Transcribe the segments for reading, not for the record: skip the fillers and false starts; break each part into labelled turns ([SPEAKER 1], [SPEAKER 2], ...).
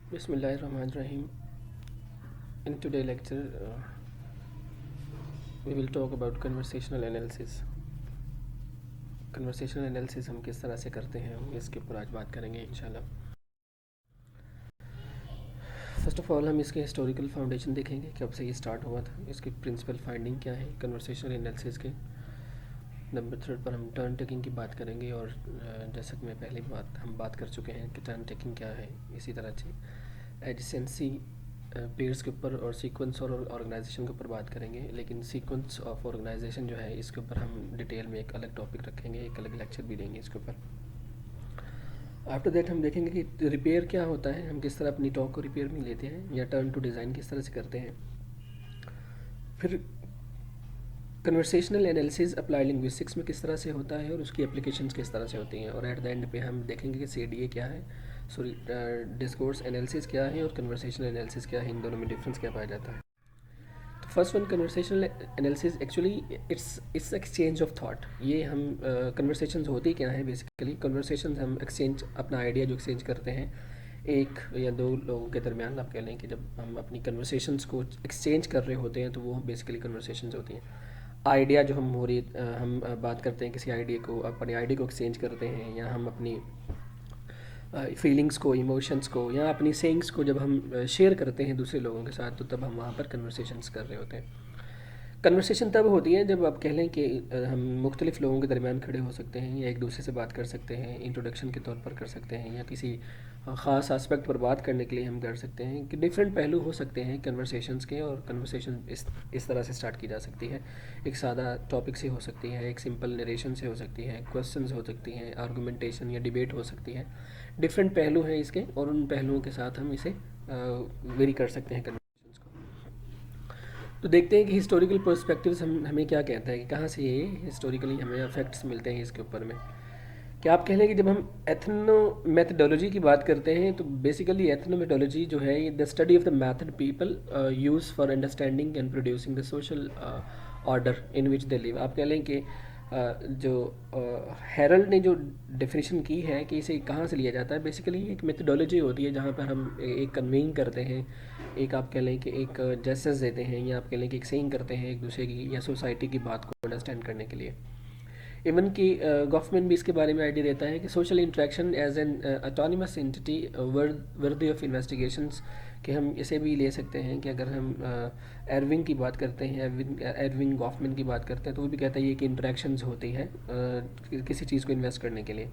[SPEAKER 1] Bismillahirrahmanirrahim. In today's lecture, we will talk about conversational analysis. Conversational analysis हम किस तरह से करते हैं, हम इसके ऊपर आज बात करेंगे इंशाल्लाह। फर्स्ट ऑफ ऑल हम इसके हिस्टोरिकल फाउंडेशन देखेंगे, कब से ये स्टार्ट हुआ था, इसकी प्रिंसिपल फाइंडिंग क्या है कन्वर्सेशनल एनालिसिस के। नंबर 3 पर हम टर्न टेकिंग की बात करेंगे, और जैसा कि मैं पहले हम बात कर चुके हैं कि टर्न टेकिंग क्या है। इसी तरह से एडजेंसी पेयर्स के ऊपर और सीक्वेंस और ऑर्गेनाइजेशन के ऊपर बात करेंगे, लेकिन सीक्वेंस ऑफ ऑर्गेनाइजेशन जो है इसके ऊपर हम डिटेल में एक अलग टॉपिक रखेंगे, एक अलग लेक्चर भी देंगे इसके ऊपर। आफ्टर दैट हम देखेंगे कि रिपेयर क्या होता है, हम किस तरह अपनी टॉक को रिपेयर में लेते हैं, या टर्न टू डिज़ाइन किस तरह से करते हैं। फिर कन्वर्सेशनल एनालिसिस अप्लाई लिंग्विस्टिक्स में किस तरह से होता है और उसकी एप्लीकेशंस किस तरह से होती हैं, और एट द एंड पे हम देखेंगे कि CDA क्या है, सॉरी डिस्कोर्स एनालिसिस क्या है और कन्वर्सेशनल एनालिसिस क्या है, इन दोनों में डिफरेंस क्या पाया जाता है। तो first one conversational analysis, actually it's exchange of thought. ये हम कन्वर्सेशंस होती क्या है बेसिकली, कन्वर्सेशंस हम एक्सचेंज, अपना आइडिया जो एक्सचेंज करते हैं एक या दो लोगों के दरमियान। आप कह लें कि जब हम अपनी कन्वर्सेशंस को एक्सचेंज कर रहे होते हैं तो वो बेसिकली कन्वर्सेशंस होती हैं। आइडिया जो हम बात करते हैं, किसी आइडिया को, अपने आइडिया को एक्सचेंज करते हैं, या हम अपनी फीलिंग्स को, इमोशंस को, या अपनी सेइंग्स को जब हम शेयर करते हैं दूसरे लोगों के साथ, तो तब हम वहाँ पर कन्वर्सेशंस कर रहे होते हैं। कन्वर्सेशन तब होती है जब आप कह लें कि हम मुख्तलिफ़ लोगों के दरमियान खड़े हो सकते हैं, या एक दूसरे से बात कर सकते हैं, इंट्रोडक्शन के तौर पर कर सकते हैं, या किसी ख़ास आस्पेक्ट पर बात करने के लिए हम कर सकते हैं। कि डिफरेंट पहलू हो सकते हैं कन्वर्सेशंस के, और कन्वर्सेशन इस तरह से स्टार्ट की जा सकती है। एक सादा टॉपिक से हो सकती है, एक सिंपल नरेशन से हो सकती है, क्वेश्चंस हो सकती हैं, आर्गूमेंटेशन या डिबेट हो सकती है। डिफरेंट पहलू हैं इसके, और उन पहलुओं के साथ हम इसे वेरी कर सकते हैं कन्वर्सेशंस को। तो देखते हैं कि हिस्टोरिकल पर्सपेक्टिव्स हमें क्या कहता है, कि कहाँ से ये हिस्टोरिकली हमें इफेक्ट्स मिलते हैं इसके ऊपर में। क्या आप कह लें कि जब हम एथनो मेथडोलॉजी की बात करते हैं, तो बेसिकली एथनो मेथडोलॉजी जो है, the study of the method people use for understanding and producing the social order in which they live. आप कह लें कि जो हेरल्ड ने जो डेफिनेशन की है कि इसे कहाँ से लिया जाता है, बेसिकली एक मेथडोलॉजी होती है जहाँ पर हम एक कन्वेइंग करते हैं, एक आप कह लें कि एक जेस्चर्स देते हैं, या आप कह लें कि एक सेइंग करते हैं एक दूसरे की या सोसाइटी की बात को अंडरस्टैंड करने के लिए। इवन कि गवर्नमेंट भी इसके बारे में आइडिया देता है कि social interaction as an autonomous entity worthy of investigations, कि हम इसे भी ले सकते हैं कि अगर हम एरविंग की बात करते हैं, एरविंग गॉफमैन की बात करते हैं, तो वो भी कहता है ये कि इंटरेक्शंस होती हैं किसी चीज़ को इन्वेस्ट करने के लिए।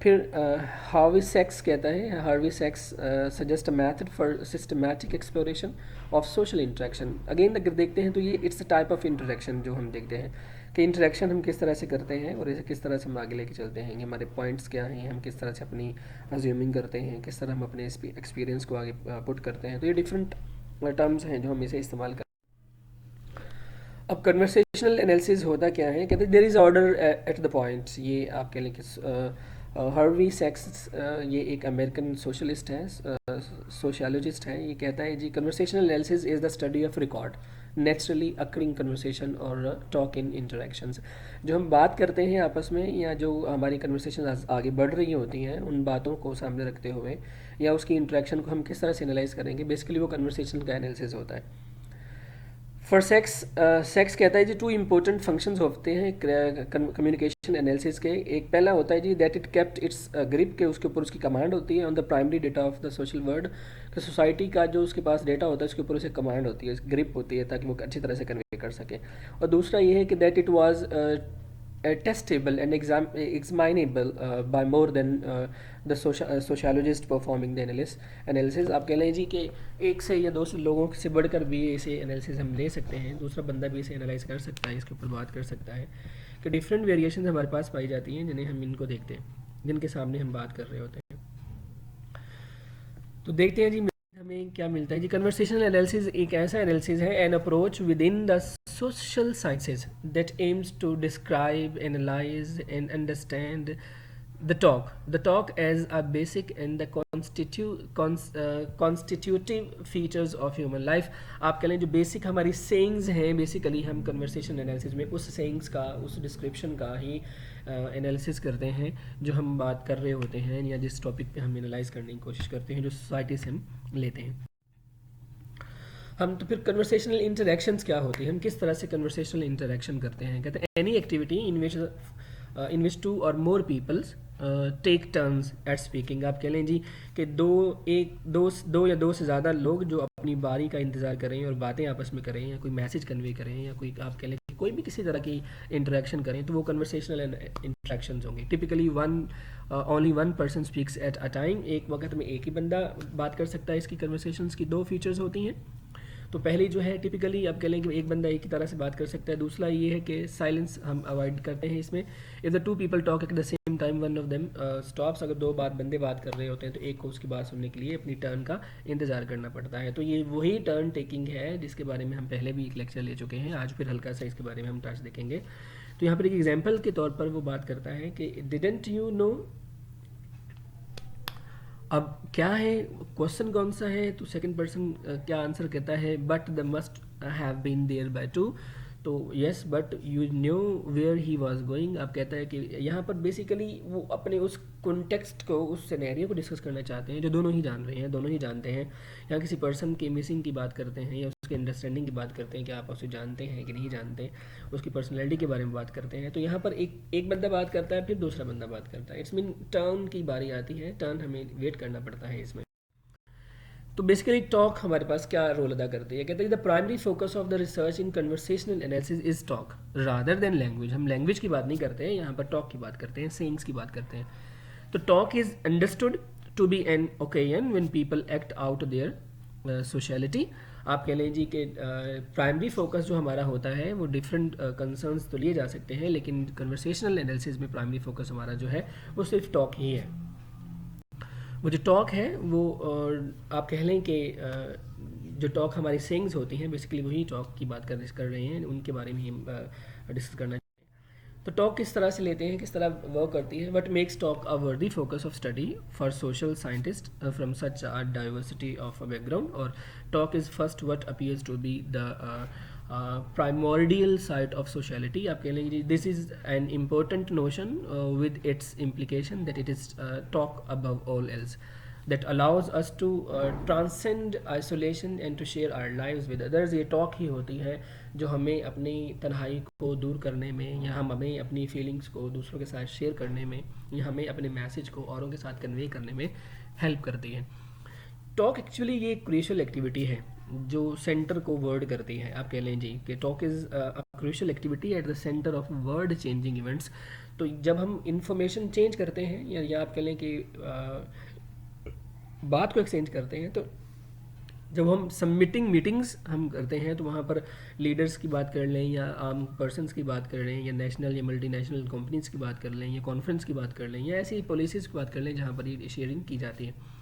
[SPEAKER 1] फिर हार्वी सेक्स कहता है, Harvey sex suggest a method for systematic exploration of social interaction. Again अगर देखते हैं तो ये it's a type of interaction जो हम देखते हैं, कि इंटरेक्शन हम किस तरह से करते हैं और इसे किस तरह से हम आगे लेके चलते हैं, हमारे पॉइंट्स क्या हैं, हम किस तरह से अपनी अज्यूमिंग करते हैं, किस तरह हम अपने एक्सपीरियंस को आगे पुट करते हैं। तो ये डिफरेंट टर्म्स हैं जो हम इसे इस्तेमाल करते हैं। अब कन्वर्सेशनल एनालिसिस होता क्या है, कहते हैं there is order at the points. ये आप कह लें कि हार्वी सेक्स ये एक अमेरिकन सोशलिस्ट है, सोशियोलॉजिस्ट है। ये कहता है जी, conversational analysis is the study of record naturally occurring conversation और टॉक इन इंटरेक्शंस। जो हम बात करते हैं आपस में, या जो हमारी कन्वर्सेशन आगे बढ़ रही होती हैं, उन बातों को सामने रखते हुए, या उसकी इंटरेक्शन को हम किस तरह से एनालाइज करेंगे, बेसिकली वो कन्वर्सेशन का एनालिसिस होता है। फॉर सेक्स, सेक्स कहता है जी टू इम्पोर्टेंट फंक्शंस होते हैं कम्युनिकेशन एनालिसिस के। एक पहला होता है जी that it kept its grip, के उसके ऊपर उसकी कमांड होती है on the primary data of the social world, कि सोसाइटी का जो उसके पास डेटा होता है उसके ऊपर उसे कमांड होती है, ग्रिप होती है, ताकि वो अच्छी तरह से कन्वे कर सके। और दूसरा ये है कि that it was testable and examinable by more than the sociologist performing the analysis। आप कह लें जी कि एक से या दो से लोगों से बढ़कर भी इसे एनालिसिस हम ले सकते हैं, दूसरा बंदा भी इसे एनालाइज कर सकता है, इसके ऊपर बात कर सकता है, कि डिफरेंट वेरिएशन हमारे पास पाई जाती हैं जिन्हें हम इनको देखते हैं, जिनके सामने हम बात कर रहे होते हैं। तो देखते हैं जी हमें क्या मिलता है जी। कन्वर्सेशनल एनालिसिस एक ऐसा एनालिसिस है, an approach with in the social sciences that aims to describe, analyze and understand the talk as a basic and the constitutive features of human life. आप कह लें जो बेसिक हमारी सेइंग्स हैं, basically हम कन्वर्सेशन एनालिसिस में उस sayings का, उस डिस्क्रिप्शन का ही एनालिसिस करते हैं जो हम बात कर रहे होते हैं, या जिस टॉपिक पे हम एनालाइज करने की कोशिश करते हैं, जो सोसाइटी से हम लेते हैं हम। तो फिर कन्वर्सेशनल इंटरेक्शंस क्या होती है, हम किस तरह से कन्वर्सेशनल इंटरेक्शन करते हैं। कहते हैं any activity in which two or more peoples take turns at speaking. आप कह लें जी कि दो या दो से ज़्यादा लोग जो अपनी बारी का इंतज़ार करें और बातें आपस में करें, या कोई मैसेज कन्वे करें, या कोई आप कह लें कि कोई भी किसी तरह की इंटरेक्शन करें, तो वो कन्वर्सेशनल इंटरेक्शंस होंगे। Typically only one person speaks at a time. एक वक्त में एक ही बंदा बात कर सकता है। इसकी कन्वर्सेशंस की दो फीचर्स होती हैं। तो पहली जो है टिपिकली आप कह लें कि एक बंदा एक ही तरह से बात कर सकता है। दूसरा ये है कि साइलेंस हम अवॉइड करते हैं इसमें। If the two people talk at the same time one of them stops. अगर दो बंदे बात कर रहे होते हैं तो एक को उसकी बात सुनने के लिए अपनी टर्न का इंतज़ार करना पड़ता है। तो ये वही टर्न टेकिंग है जिसके बारे में हम पहले भी एक लेक्चर ले चुके हैं। आज फिर हल्का सा इसके बारे में हम टच देखेंगे। तो यहाँ पर एक एग्जाम्पल के तौर पर वो बात करता है कि डिडंट यू नो। अब क्या है, क्वेश्चन कौन सा है, तो सेकंड पर्सन क्या आंसर कहता है, but the must have been there by two. तो yes but you knew where he was going. आप कहता है कि यहाँ पर बेसिकली वो अपने उस कॉन्टेक्स्ट को, उस सिनेरियो को डिस्कस करना चाहते हैं जो दोनों ही जान रहे हैं, दोनों ही जानते हैं। यहाँ किसी पर्सन के मिसिंग की बात करते हैं, या उसके अंडरस्टैंडिंग की बात करते हैं कि आप उसे जानते हैं कि नहीं जानते, उसकी पर्सनैलिटी के बारे में बात करते हैं। तो यहाँ पर एक बंदा बात करता है, फिर दूसरा बंदा बात करता है। इट्स मीन टर्न की बारी आती है, टर्न हमें वेट करना पड़ता है इसमें। तो बेसिकली टॉक हमारे पास क्या रोल अदा करती है। कहते हैं the primary focus of the research in conversational analysis is talk rather than language. हम लैंग्वेज की बात नहीं करते हैं, यहाँ पर टॉक की बात करते हैं, सेइंग्स की बात करते हैं। तो talk is understood to be an occasion when people act out their sociality. आप कह लें जी कि प्राइमरी फोकस जो हमारा होता है वो डिफरेंट कंसर्न्स तो लिए जा सकते हैं, लेकिन कन्वर्सेशनल एनालिसिस में प्राइमरी फोकस हमारा जो है वो सिर्फ टॉक ही है। वो जो टॉक है वो आप कह लें कि जो टॉक हमारी सेइंग्स होती हैं, बेसिकली वही टॉक की बात कर रहे हैं, उनके बारे में हम डिस्कस करना चाहिए। तो टॉक किस तरह से लेते हैं, किस तरह वर्क करती है। What makes talk a worthy focus of study for social scientist from such a diversity of a background. और talk is first what appears to be the primordial side of sociality. आप कह लेंगे this is an important notion with its implication that it is talk above all else that allows us to transcend isolation and to share our lives with others. ये talk ही होती है जो हमें अपनी तन्हाई को दूर करने में, या हमें अपनी फीलिंग्स को दूसरों के साथ शेयर करने में, या हमें अपने मैसेज को औरों के साथ कन्वे करने में हेल्प करती है। टॉक एक्चुअली ये एक क्रूशियल एक्टिविटी है जो सेंटर को वर्ड करती है। आप कह लें जी कि talk is a crucial activity at the centre of word changing events. तो जब हम इंफॉर्मेशन चेंज करते हैं, या आप कह लें कि बात को एक्सचेंज करते हैं, तो जब हम सबमिटिंग मीटिंग्स हम करते हैं तो वहाँ पर लीडर्स की बात कर लें, या आम पर्सनस की बात कर लें, या नेशनल या मल्टीनेशनल कंपनीज़ की बात कर लें, या कॉन्फ्रेंस की बात कर लें, या ऐसी पॉलिसीज़ की बात कर लें जहाँ पर ये शेयरिंग की जाती है।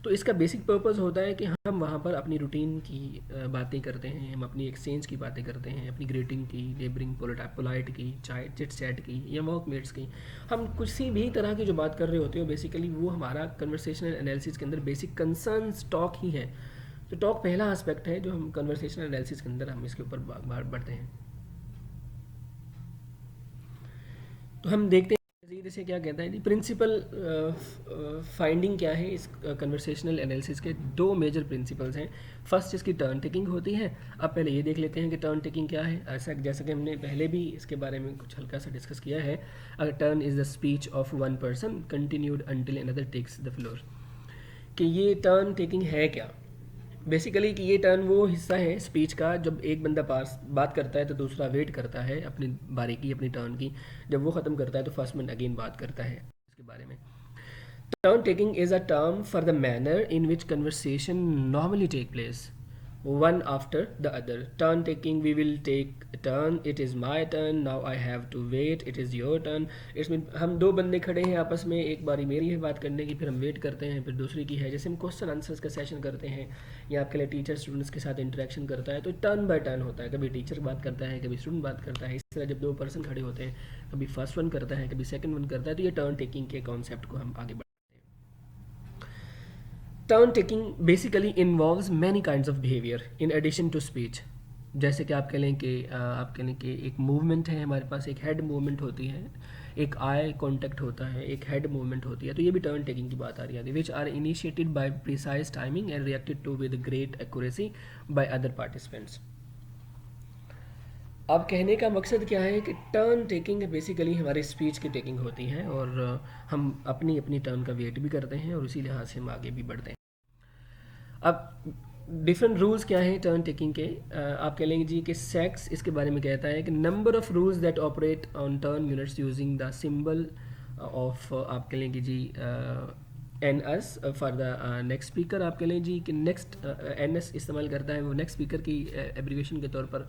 [SPEAKER 1] तो इसका बेसिक पर्पस होता है कि हम वहाँ पर अपनी रूटीन की बातें करते हैं, हम अपनी एक्सचेंज की बातें करते हैं, अपनी ग्रीटिंग की, नेबरिंग पोलाइट की, चाय चिट चैट की, या वर्कमेट्स की। हम किसी भी तरह की जो बात कर रहे होते हो, बेसिकली वो हमारा कन्वर्सेशनल एनालिसिस के अंदर बेसिक कंसर्न्स टॉक ही है। तो टॉक पहला एस्पेक्ट है जो हम कन्वर्सेशनल एनालिसिस के अंदर हम इसके ऊपर बढ़ते हैं। तो हम देखते हैं जैसे क्या कहता है जी, प्रिंसिपल फाइंडिंग क्या है इस कन्वर्सेशनल एनालिसिस के। दो मेजर प्रिंसिपल्स हैं। फर्स्ट इसकी टर्न टेकिंग होती है। अब पहले ये देख लेते हैं कि टर्न टेकिंग क्या है। ऐसा जैसा कि हमने पहले भी इसके बारे में कुछ हल्का सा डिस्कस किया है। अगर turn is the speech of one person continued until another takes the floor, कि ये टर्न टेकिंग है क्या। बेसिकली कि ये टर्न वो हिस्सा है स्पीच का जब एक बंदा पास बात करता है तो दूसरा वेट करता है अपनी बारी की, अपनी टर्न की। जब वो ख़त्म करता है तो फर्स्ट मैन अगेन बात करता है इसके बारे में। Turn taking is a term for the manner in which conversation normally take place one after the other. Turn taking, we will take a turn, it is my turn, now I have to wait, it is your turn. इसमें हम दो बंदे खड़े हैं आपस में, एक बारी मेरी है बात करने की, फिर हम वेट करते हैं, फिर दूसरी की है। जैसे हम क्वेश्चन आंसर्स का सेशन करते हैं, या आपके लिए टीचर स्टूडेंट्स के साथ इंटरेक्शन करता है, तो टर्न बाय टर्न होता है। कभी टीचर बात करता है, कभी स्टूडेंट बात करता है। इस तरह जब दो पर्सन खड़े होते हैं, कभी फर्स्ट वन करता है, कभी सेकेंड वन करता है, तो ये टर्न टेकिंग के कॉन्सेप्ट को हम आगे बढ़ाते हैं। Turn taking basically involves many kinds of behaviour in addition to speech. जैसे कि आप कह लें कि एक मूवमेंट है हमारे पास, एक हेड मूवमेंट होती है, एक आई कांटेक्ट होता है, एक हेड मूवमेंट होती है, तो ये भी टर्न टेकिंग की बात आ रही है, which are initiated by precise timing and reacted to with great accuracy by other participants. अब कहने का मकसद क्या है कि टर्न टेकिंग बेसिकली हमारी स्पीच की टेकिंग होती है, और हम अपनी अपनी टर्न का वेट भी करते हैं और उसी लिहाज से हम आगे भी बढ़ते हैं। अब डिफरेंट रूल्स क्या हैं टर्न टेकिंग के, आप कह लेंगे जी कि सेक्स इसके बारे में कहता है कि number of rules that operate on turn units using the symbol of, आप कह लेंगे G N S for the next speaker. आप कह लें जी कि नेक्स्ट एन एस इस्तेमाल करता है वो नेक्स्ट स्पीकर की एब्रीवेशन के तौर पर,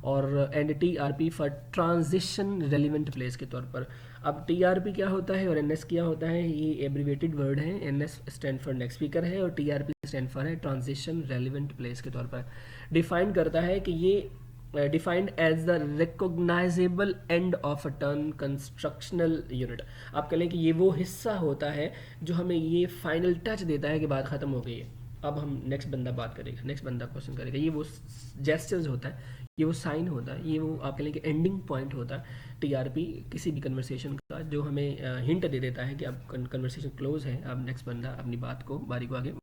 [SPEAKER 1] और and T R P for transition relevant place के तौर पर। अब टी आर पी क्या होता है और एन एस क्या होता है, ये एब्रीवेटेड वर्ड है। N S stand for next speaker है और T R P stand for है ट्रांजिशन रेलिवेंट प्लेस के तौर पर। डिफाइन करता है कि ये defined as the recognisable end of a turn constructional unit. आप कह लें कि ये वो हिस्सा होता है जो हमें ये फाइनल टच देता है कि बात ख़त्म हो गई है, अब हम नेक्स्ट बंदा बात करेगा, नेक्स्ट बंदा क्वेश्चन करेगा। ये वो जेस्चर्स होता है, ये वो साइन होता है, ये वो आप कह लें कि एंडिंग पॉइंट होता है टीआरपी किसी भी कन्वर्सेशन का, जो हमें हिंट दे देता है कि अब कन्वर्सेशन क्लोज है, अब नेक्स्ट बंदा अपनी बात को बारी को आगे।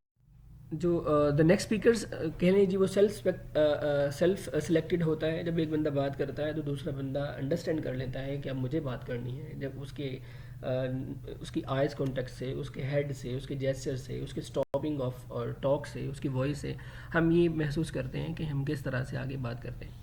[SPEAKER 1] जो द नेक्स्ट स्पीकर्स कह लें जी वो सेल्फ सिलेक्टेड होता है। जब एक बंदा बात करता है तो दूसरा बंदा अंडरस्टैंड कर लेता है कि अब मुझे बात करनी है। जब उसकी आइज़ कॉन्टेक्ट से, उसके हेड से, उसके जेस्चर से, उसके स्टॉपिंग ऑफ और टॉक से, उसकी वॉइस से हम ये महसूस करते हैं कि हम किस तरह से आगे बात करते हैं।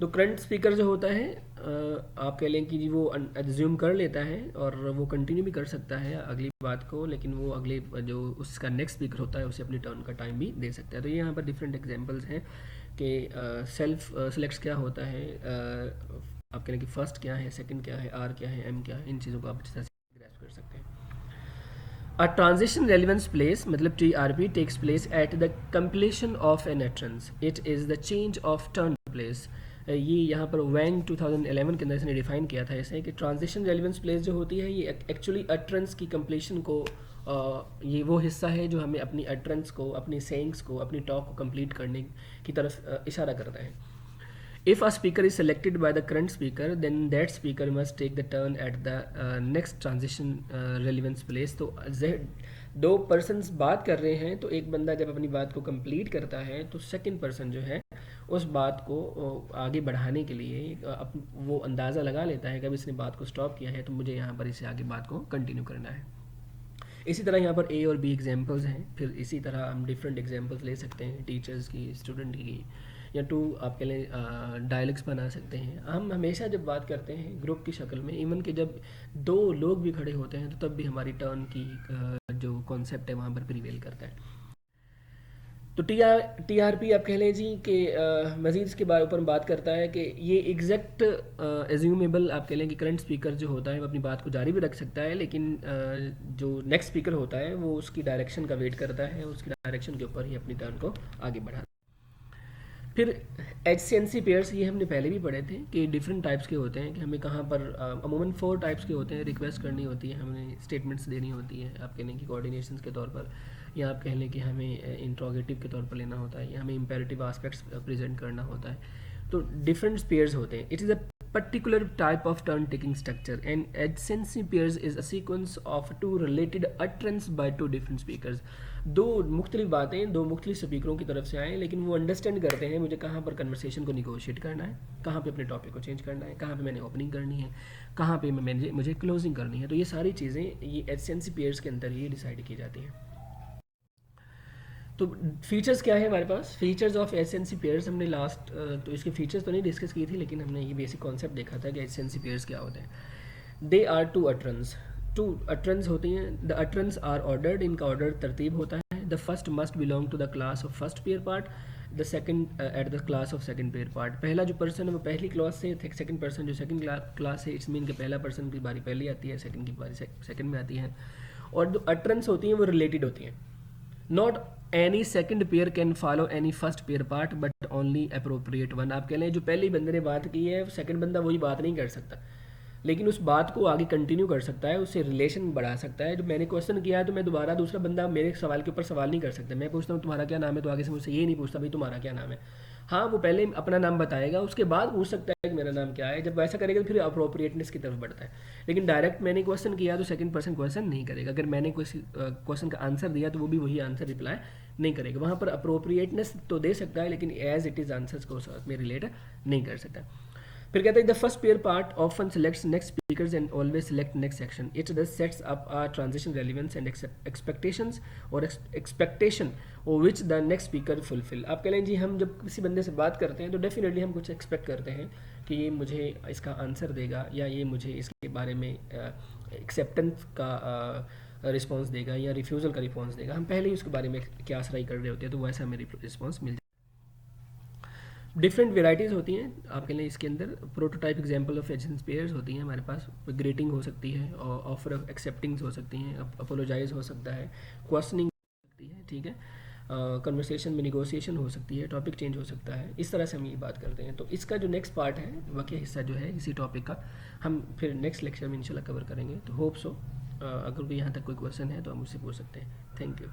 [SPEAKER 1] तो करंट स्पीकर जो होता है आप कह लें कि जी वो एज्यूम कर लेता है और वो कंटिन्यू भी कर सकता है अगली बात को, लेकिन वो अगले जो उसका नेक्स्ट स्पीकर होता है उसे अपनी टर्न का टाइम भी दे सकता है। तो ये यहाँ पर डिफरेंट एग्जांपल्स हैं कि सेल्फ सेलेक्ट्स क्या होता है, आप कह लें कि फर्स्ट क्या है, सेकंड क्या है, आर क्या है, एम क्या है, इन चीज़ों को आप अच्छी तरह से ग्रैस्प कर सकते हैं। A transition relevance place मतलब TRP takes place at the completion of an utterance. It is the change of turn place. ये यहाँ पर वैंग 2011 के अंदर इसने डिफाइन किया था ऐसे कि ट्रांजिशन रेलिवेंस प्लेस जो होती है ये एक्चुअली अटरेंस की कंप्लीशन को, ये वो हिस्सा है जो हमें अपनी अटरेंस को, अपनी सेइंग्स को, अपनी टॉक को कंप्लीट करने की तरफ इशारा करता है। If a speaker is selected by the current speaker, then that speaker must take the turn at the next transition relevance place. तो दो पर्सन्स बात कर रहे हैं, तो एक बंदा जब अपनी बात को कंप्लीट करता है तो सेकंड पर्सन जो है उस बात को आगे बढ़ाने के लिए वो अंदाज़ा लगा लेता है कि अब इसने बात को स्टॉप किया है तो मुझे यहाँ पर इसे आगे बात को कंटिन्यू करना है। इसी तरह यहाँ पर ए और बी एग्जाम्पल्स हैं, फिर इसी तरह हम डिफरेंट एग्जाम्पल्स ले सकते हैं, टीचर्स की, स्टूडेंट की, या टू आप कह लें डायलॉग्स बना सकते हैं। हम हमेशा जब बात करते हैं ग्रुप की शक्ल में, इवन कि जब दो लोग भी खड़े होते हैं तो तब भी हमारी टर्न की जो कॉन्सेप्ट है वहाँ पर प्रिवेल करता है। तो TRP आप कह लें जी कि मज़ीद इसके ऊपर बात करता है कि ये एग्जैक्ट एज्यूमेबल आप कह लें कि करंट स्पीकर जो होता है वो अपनी बात को जारी भी रख सकता है, लेकिन जो नेक्स्ट स्पीकर होता है वो उसकी डायरेक्शन का वेट करता है, उसकी डायरेक्शन के ऊपर ही अपनी टर्न को आगे बढ़ाता है। फिर HCNC पेयर्स ये हमने पहले भी पढ़े थे कि डिफरेंट टाइप्स के होते हैं कि हमें कहाँ पर अमूमन 4 टाइप्स के होते हैं। रिक्वेस्ट करनी होती है, हमें स्टेटमेंट्स देनी होती है, आप कह लें कि कोऑर्डिनेशंस के तौर पर, या आप कह लें कि हमें इंट्रोगेटिव के तौर पर लेना होता है, या हमें इम्पेरेटिव आस्पेक्ट्स प्रेजेंट करना होता है। तो डिफरेंट पेयर्स होते हैं। It is a particular type of turn taking structure and adjacency pairs is a sequence of two related utterance by two different speakers. दो मुख्तलिफ बातें दो मुख्तलिफ स्पीकरों की तरफ से आए, लेकिन वो अंडरस्टैंड करते हैं मुझे कहाँ पर कन्वर्सेशन को निगोशिएट करना है, कहाँ पे अपने टॉपिक को चेंज करना है, कहाँ पे मैंने ओपनिंग करनी है, कहाँ पे मुझे क्लोजिंग करनी है। तो ये सारी चीज़ें ये एडजेसेंसी पेयर्स के अंदर ही डिसाइड की जाती हैं। तो फीचर्स क्या है हमारे पास, फीचर्स ऑफ एडजेसेंसी पेयर्स हमने लास्ट तो इसके फीचर्स तो नहीं डिस्कस की थी, लेकिन हमने ये बेसिक कॉन्सेप्ट देखा था कि एडजेसेंसी पेयर्स क्या होते हैं। दे आर टू अटरेंस होती हैं। द अटरेंस आर ऑर्डर्ड, इनका ऑर्डर तरतीब होता है। The first must belong to the class of first pair part, the second at the class of second pair part. पहला जो पर्सन है वो पहली क्लास से, सेकंड पर्सन जो सेकंड क्लास है, इट्स मीन कि पहला पर्सन की बारी पहली आती है, सेकंड की बारी सेकंड में आती है। और जो अटरेंस होती हैं वो रिलेटेड होती हैं। Not any second pair can follow any first pair part but only appropriate one. आप कह लें जो पहले बंदे ने बात की है सेकंड बंदा वही बात नहीं कर सकता, लेकिन उस बात को आगे कंटिन्यू कर सकता है, उससे रिलेशन बढ़ा सकता है। जो मैंने क्वेश्चन किया है तो मैं दोबारा, दूसरा बंदा मेरे सवाल के ऊपर सवाल नहीं कर सकता। मैं पूछता हूँ तुम्हारा क्या नाम है, तो आगे से मुझसे ये नहीं पूछता भाई तुम्हारा क्या नाम है। हाँ, वो पहले अपना नाम बताएगा, उसके बाद पूछ सकता है कि मेरा नाम क्या है। जब वैसा करेगा तो फिर अप्रोप्रिएटनेस की तरफ बढ़ता है। लेकिन डायरेक्ट मैंने क्वेश्चन किया तो सेकंड पर्सन क्वेश्चन नहीं करेगा। अगर मैंने कोई क्वेश्चन का आंसर दिया तो वो भी वही आंसर रिप्लाई नहीं करेगा। वहाँ पर अप्रोप्रिएटनेस तो दे सकता है, लेकिन एज इट इज़ आंसर्स को साथ में रिलेट नहीं कर सकता। फिर कहते हैं the first pair part often selects next speakers and always select next section. It thus sets up a transition relevance and expectations और expectation which the next speaker fulfil. आप कह लें जी, हम जब किसी बंदे से बात करते हैं तो डेफिनेटली हम कुछ एक्सपेक्ट करते हैं कि ये मुझे इसका आंसर देगा, या ये मुझे इसके बारे में एक्सेप्टेंस का रिस्पॉन्स देगा, या रिफ्यूज़ल का रिस्पॉन्स देगा। हम पहले ही उसके बारे में क्या आश्रय कर रहे होते हैं, तो वैसा हमें रिस्पॉन्स मिल जाए। डिफरेंट वेराइटीज़ होती हैं आपके लिए। इसके अंदर prototype example of agency pairs होती हैं हमारे पास। ग्रीटिंग हो सकती है, और ऑफर ऑफ एक्सेप्टिंग्स हो सकती हैं, अपोलोजाइज हो सकता है, क्वेश्चनिंग हो सकती है, ठीक है, कन्वर्सेशन में निगोशिएशन हो सकती है, टॉपिक चेंज हो सकता है। इस तरह से हम ये बात करते हैं। तो इसका जो नेक्स्ट पार्ट है, बाकी हिस्सा जो है इसी टॉपिक का, हम फिर नेक्स्ट लेक्चर में इंशाल्लाह कवर करेंगे। तो होप सो अगर कोई यहाँ तक कोई क्वेश्चन है तो आप मुझसे पूछ सकते हैं। Thank you.